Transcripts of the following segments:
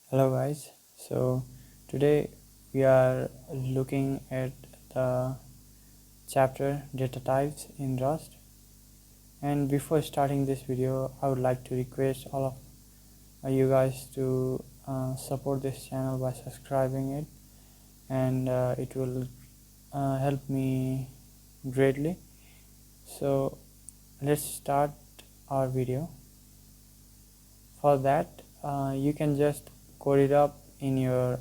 Hello guys, so today we are looking at the chapter data types in Rust, and before starting this video I would like to request all of you guys to support this channel by subscribing it, and it will help me greatly. So let's start our video. For that you can just code it up in your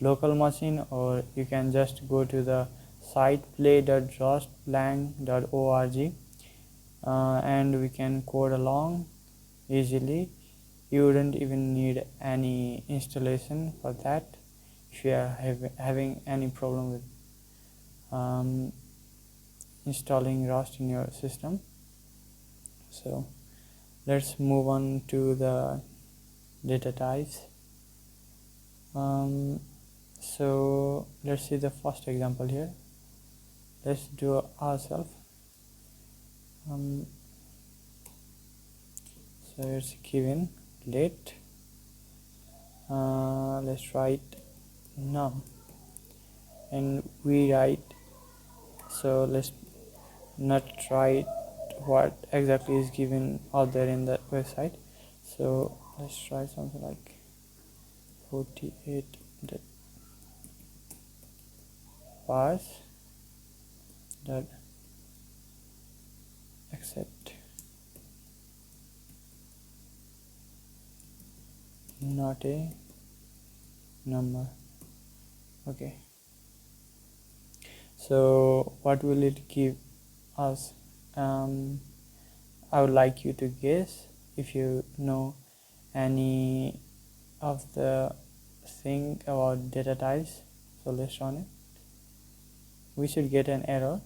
local machine, or you can just go to the site play.rustlang.org and we can code along easily. You wouldn't even need any installation for that if you are having any problem with um, installing Rust in your system. So let's move on to the data types. So let's see the first example here. Let's do ourselves. So it's given late. Let's write num, and we write, so let's not write what exactly is given out there in the website. So let's try something like 48 parse dot accept not a number. Okay, so what will it give us? I would like you to guess if you know any of the thing about data types. So let's run it. We should get an error.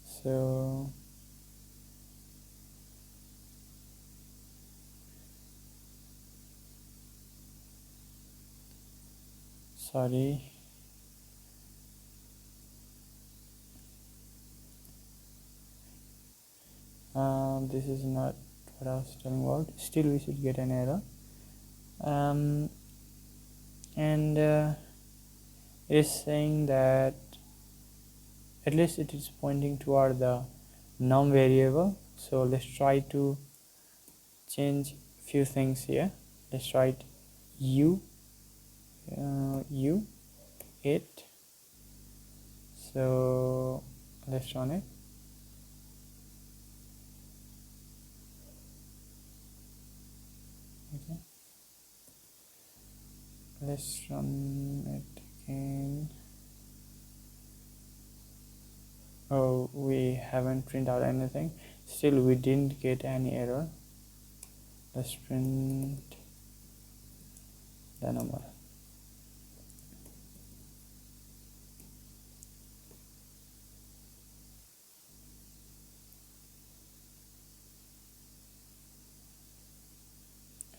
So sorry, this is not what I was telling about. Still we should get an error, and it is saying that at least it is pointing toward the num variable. So let's try to change few things here. Let's write u 8. So let's run it. Okay, let's run it again. Oh, we haven't printed out anything. Still we didn't get any error. Let's print the number.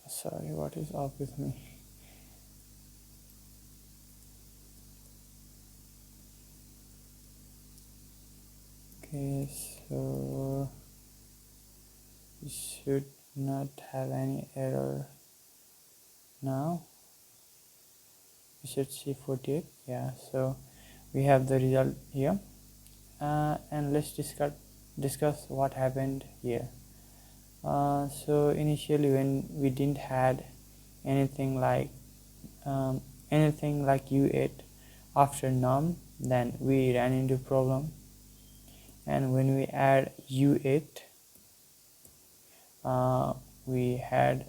Sorry, what is up with me? Okay, so we should not have any error now. We should see 48. Yeah, so we have the result here, and let's discuss what happened here. So initially when we didn't had anything like u8 after num, then we ran into problem, and when we add u8 we had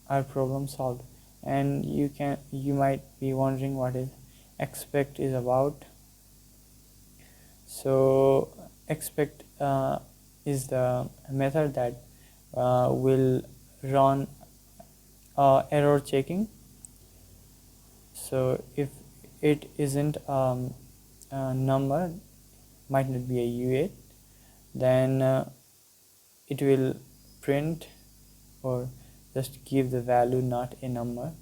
our problem solved. And you might be wondering what is expect is about. So expect is the method that will run error checking. So if it isn't a number, might not be a u8, then it will print or just give the value not a number.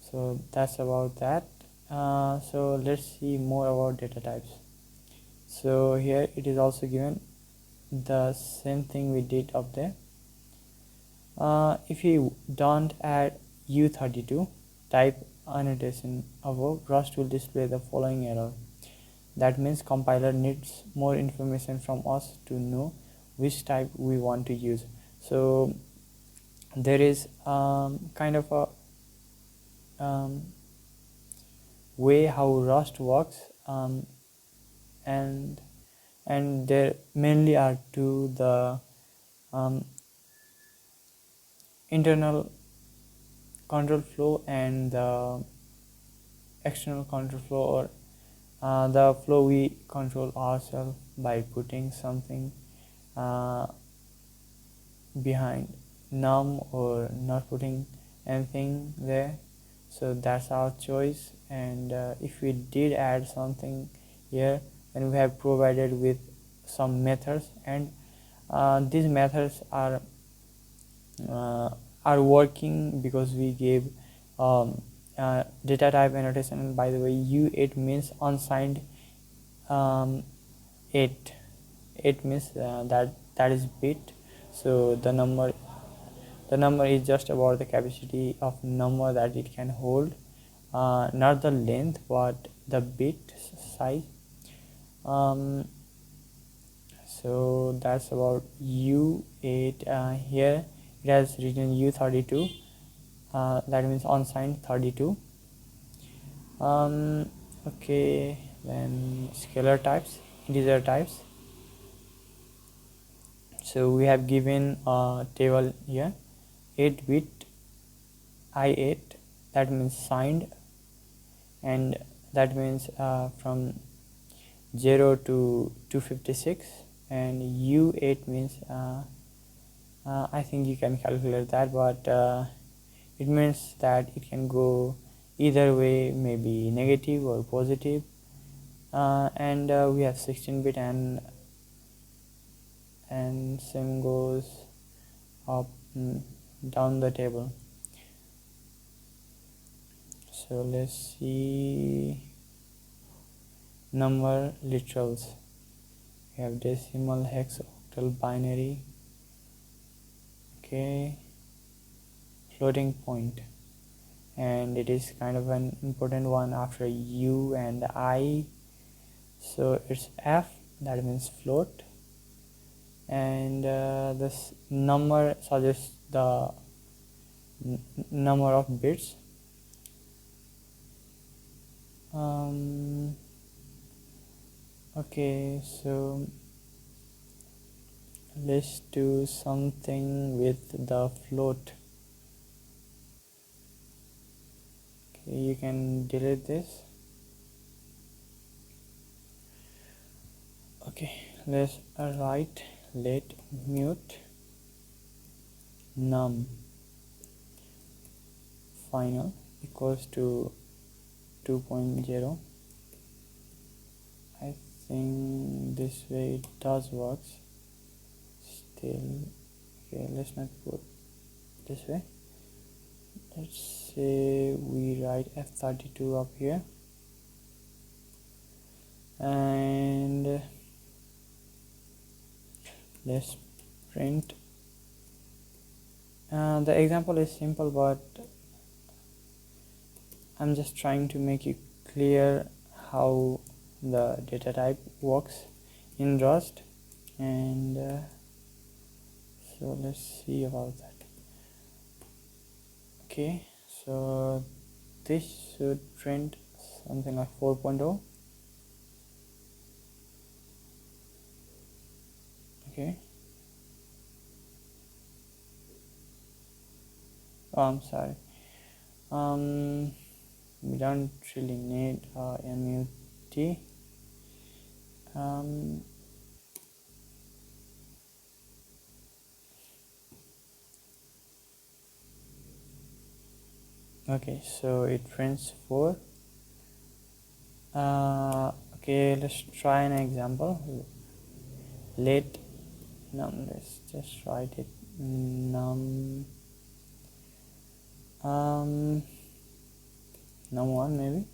So that's about that. So let's see more about data types. So here it is also given the same thing we did up there. If you don't add U32 type annotation above, Rust will display the following error. That means compiler needs more information from us to know which type we want to use. So there is kind of a way how Rust works, and there mainly are two: the internal control flow and the external control flow, or the flow we control ourselves by putting something behind num or not putting anything there. So that's our choice, and if we did add something here, then we have provided with some methods, and these methods are working because we gave data type annotation. And by the way, U8 means unsigned 8 means that is bit. So the number is just about the capacity of number that it can hold, not the length but the bit size. So that's about U8. Here it has written U32, that means unsigned 32. Okay, then scalar types, integer types. So we have given a table here, 8-bit I8, that means signed, and that means from 0 to 256, and U8 means I think you can calculate that, but it means that it can go either way, maybe negative or positive. And we have 16-bit, and same goes up down the table. So let's see number literals. We have decimal, hex, octal, binary, okay, floating point, and it is kind of an important one after U and I. So it's F, that means float, and this number suggests the number of bits. Okay, so let's do something with the float. Okay, you can delete this. Okay, let's write let mute num final equals to 2.0. I think this way it does works still. Okay, let's not put this way. Let's say we write F32 up here, and let's print. The example is simple, but I'm just trying to make it clear how the data type works in Rust, and so let's see about that. Okay, so this should print something like 4.0. Okay, oh, I'm sorry, we don't really need MUT. Okay, so it prints 4. Okay, let's try an example. Let num, let's just write it num num1 maybe.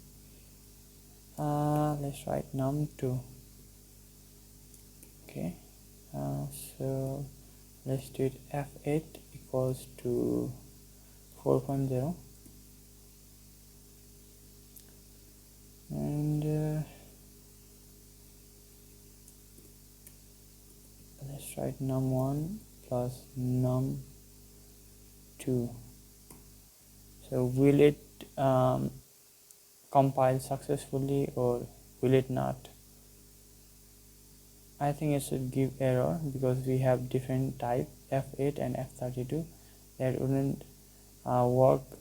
Let's write num2. Okay, so let's do it F8 equals to 4.0, and let's write num1 plus num2. So will it compile successfully or will it not? I think it should give error because we have different type F8 and F32 that wouldn't work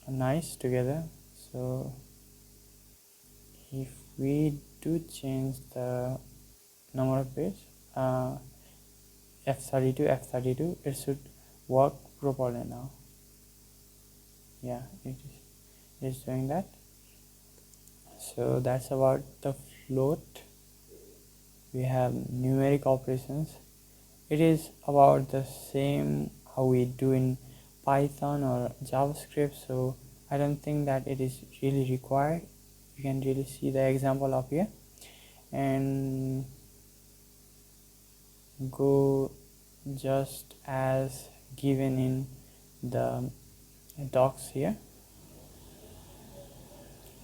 nice together. So if we do change the number of bits, F32, it should work properly now. Yeah, it is doing that. So that's about the float. We have numeric operations. It is about the same how we do in Python or JavaScript, so I don't think that it is really required. You can really see the example up here and go just as given in the docs here,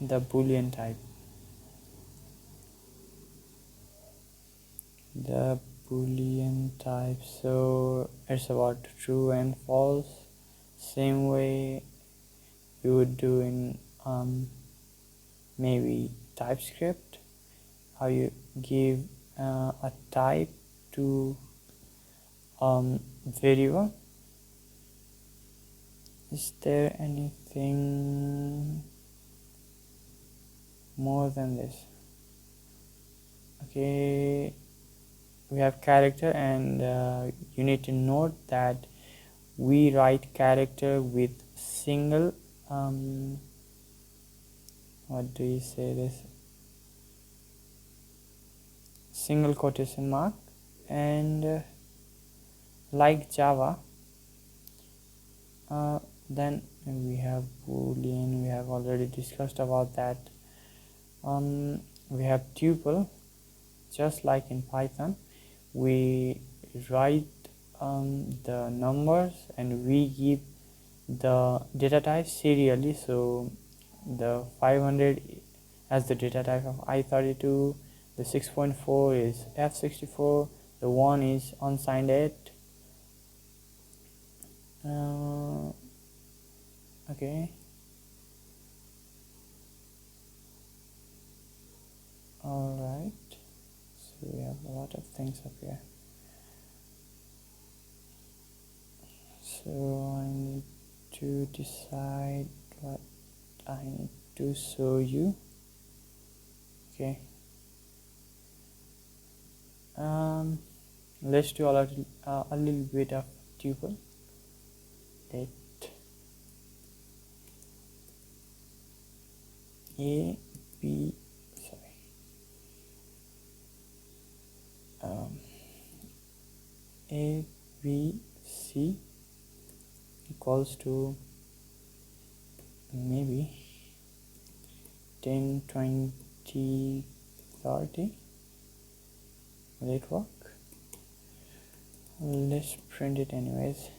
the boolean type. The boolean type, so it's about true and false, same way we would do in maybe TypeScript, how you give a type to variable. Is there anything more than this? Okay, we have character, and you need to note that we write character with single what do you say this, single quotation mark, and like Java, then we have boolean, we have already discussed about that. We have tuple, just like in Python we write the numbers and we give the data type serially, so the 500 as the data type of i32, the 6.4 is f64, the 1 is unsigned 8. Okay, alright, so we have a lot of things up here. So I need to decide what I need to show you. Okay, let's do a little bit of tuple. Let A B A B C equals to maybe 10, 20, 30. Will it work? Let's print it anyways.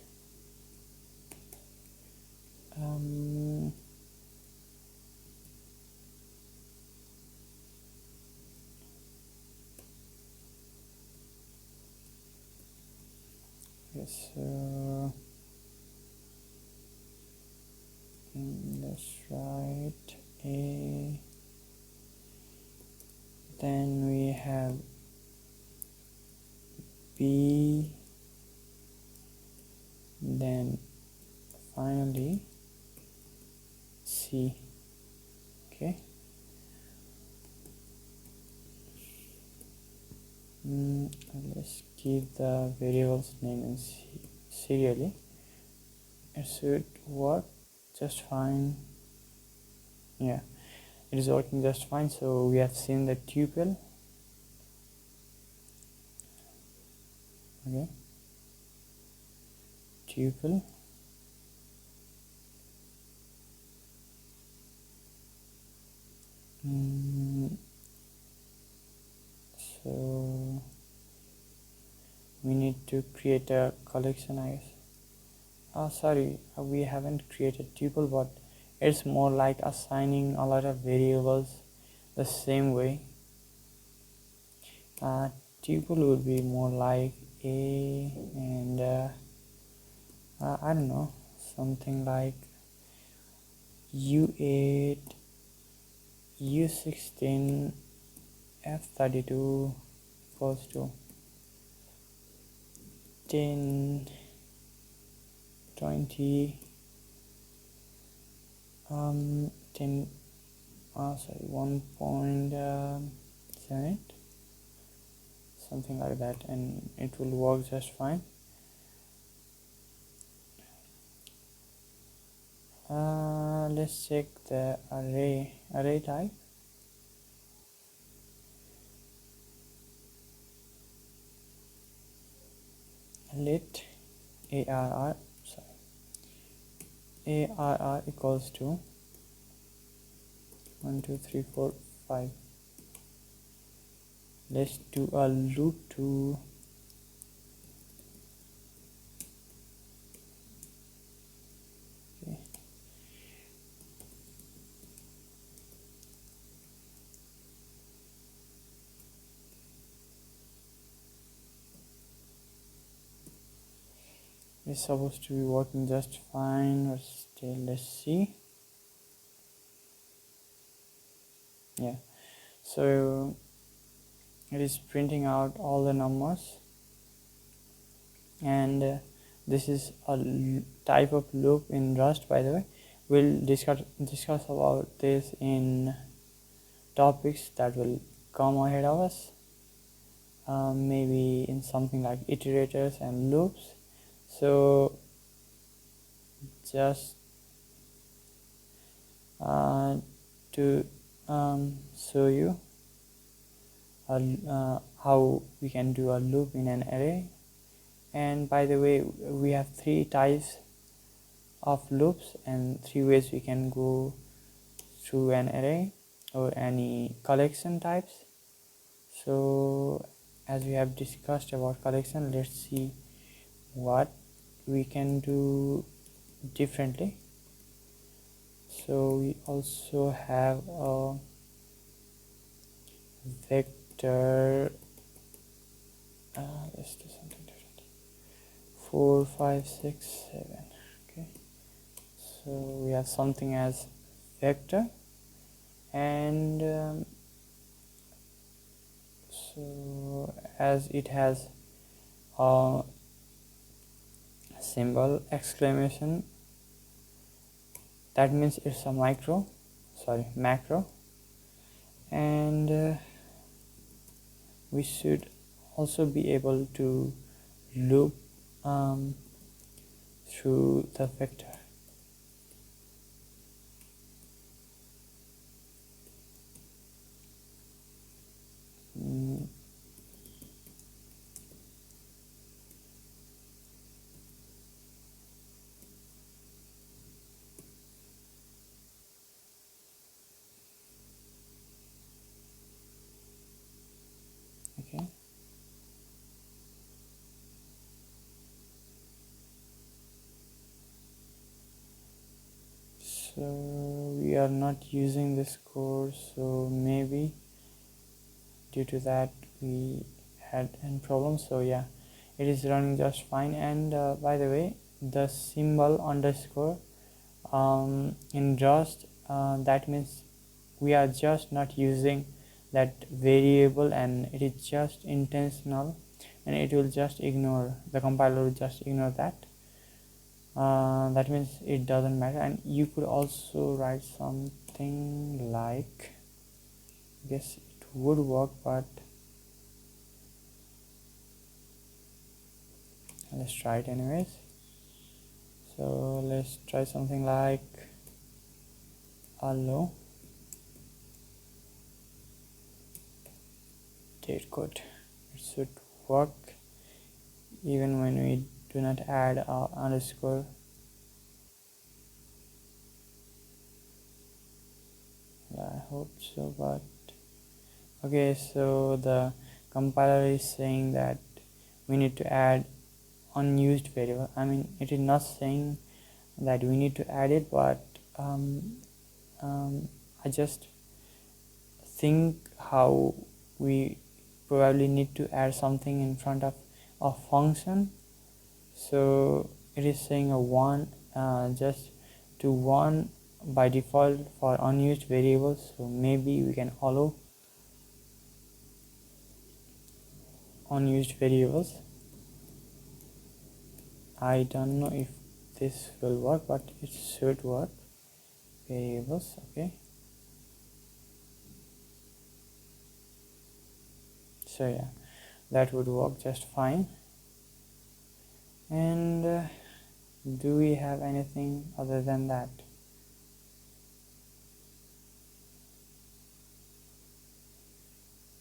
Yes, let's write A, then we have B, then finally C. Okay, let's give the variables name in serially. It should work just fine. Yeah, it is working just fine. So we have seen the tuple. Okay, tuple, so we need to create a collection, I guess. Sorry, we haven't created tuple, but it's more like assigning a lot of variables the same way. Tuple would be more like a and I don't know, something like U8, U16, F32 equals to 10, 20, 10, sorry, 1.78, something like that, and it will work just fine. Let's check the array type. Let arr equals to 1 2 3 4 5. Let's do a loop to it's supposed to be working just fine, but still, let's see. Yeah, so it is printing out all the numbers, and this is a type of loop in Rust, by the way. We'll discuss about this in topics that will come ahead of us, maybe in something like iterators and loops. So just to show you how we can do a loop in an array. And by the way, we have 3 types of loops and 3 ways we can go through an array or any collection types. So as we have discussed about collection, let's see what we can do differently. So we also have a vector, let's do something different. 4 5 6 7. Okay, so we have something as vector, and so as it has a symbol exclamation, that means it's a macro, and we should also be able to loop through the vector. Okay, so we are not using this code, so maybe due to that we had a problem. So yeah, it is running just fine. And by the way, the symbol underscore in Rust, that means we are just not using that variable, and it is just intentional, and it will just ignore, the compiler will just ignore that. That means it doesn't matter. And you could also write something like, I guess it would work, but let's try it anyways. So let's try something like hello date code. It should work even when we do not add a underscore. I hope so, but okay, so the compiler is saying that we need to add unused variable. I mean, it is not saying that we need to add it, but I just think how we probably need to add something in front of a function. So it is saying a 1, just to 1 by default for unused variables. So maybe we can allow unused variables. I don't know if this will work, but it should work. Variables, okay. So yeah, that would work just fine. And do we have anything other than that?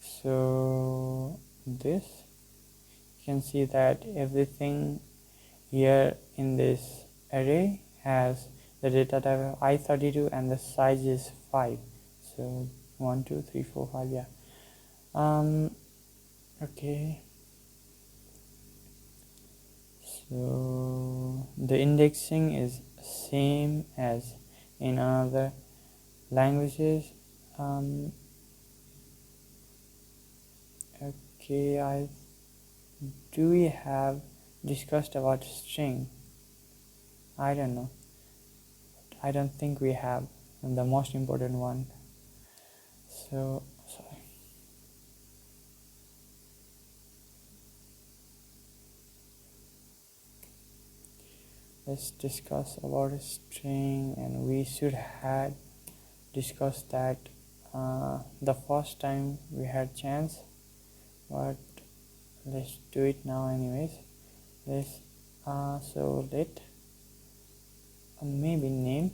So this, you can see that everything here in this array has the data type of i32 and the size is 5. So 1 2 3 4 5, yeah. Okay, so the indexing is same as in other languages. Okay, do we have discussed about string? I don't know. I don't think we have, and the most important one. So sorry. Let's discuss about a string, and we should have discussed that the first time we had chance, but let's do it now anyways. Let's so let maybe name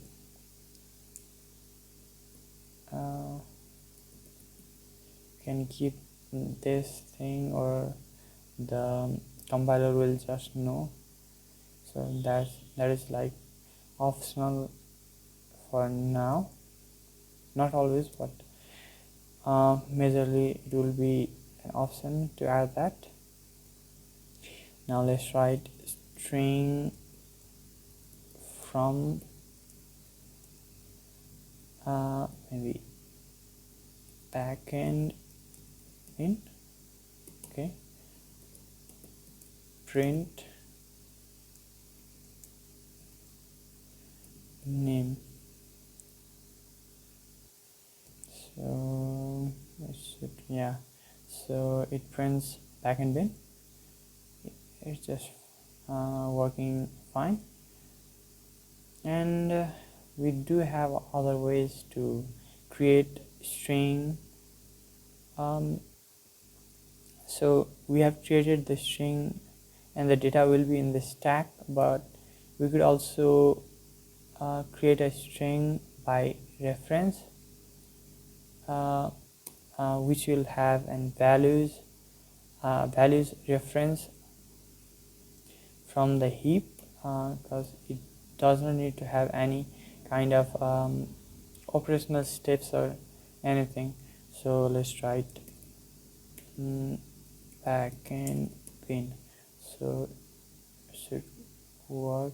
can keep this thing, or the compiler will just know. So that is like optional for now, not always, but majorly it will be an option to add that. Now let's write string from maybe backend int, okay, print name. So yeah, so it prints backend bin. It's just working fine, and we do have other ways to create string. So we have created the string and the data will be in the stack, but we could also create a string by reference, which will have an values reference from the heap, because it does not need to have any kind of operational steps or anything. So let's write backend bin. So it should work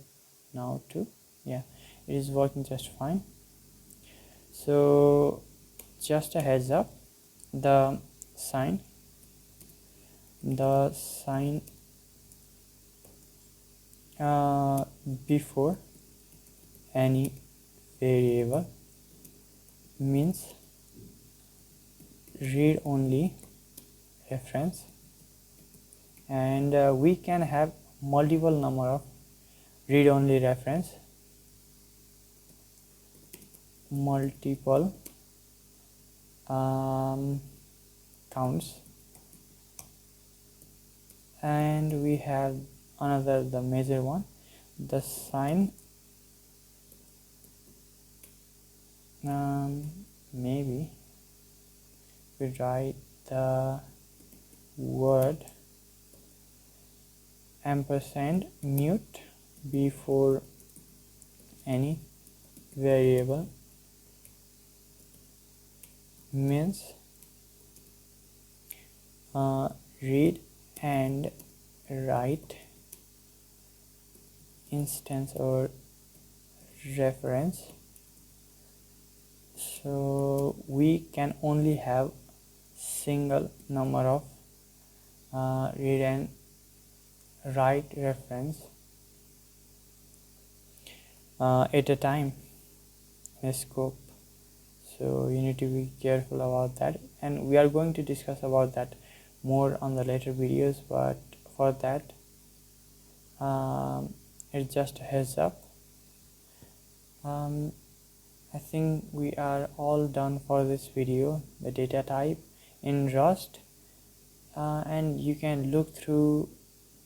now too. Yeah, it is working just fine. So just a heads up, the sign before any variable means read only reference, and we can have multiple number of read only reference, multiple counts, and we have another, the major one, the sign. Maybe we write the word ampersand mute before any variable means read and write instance or reference. So we can only have single number of read and write reference at a time in a scope. So you need to be careful about that, and we are going to discuss about that more on the later videos, but for that it's just a heads up. I think we are all done for this video, the data type in Rust, and you can look through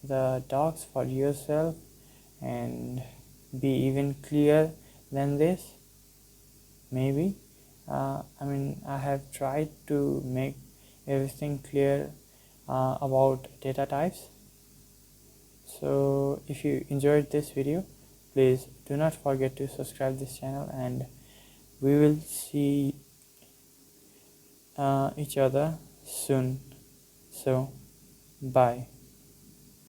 the docs for yourself and be even clear than this, maybe. I have tried to make everything clear about data types. So if you enjoyed this video, please do not forget to subscribe this channel, and we will see each other soon. So bye.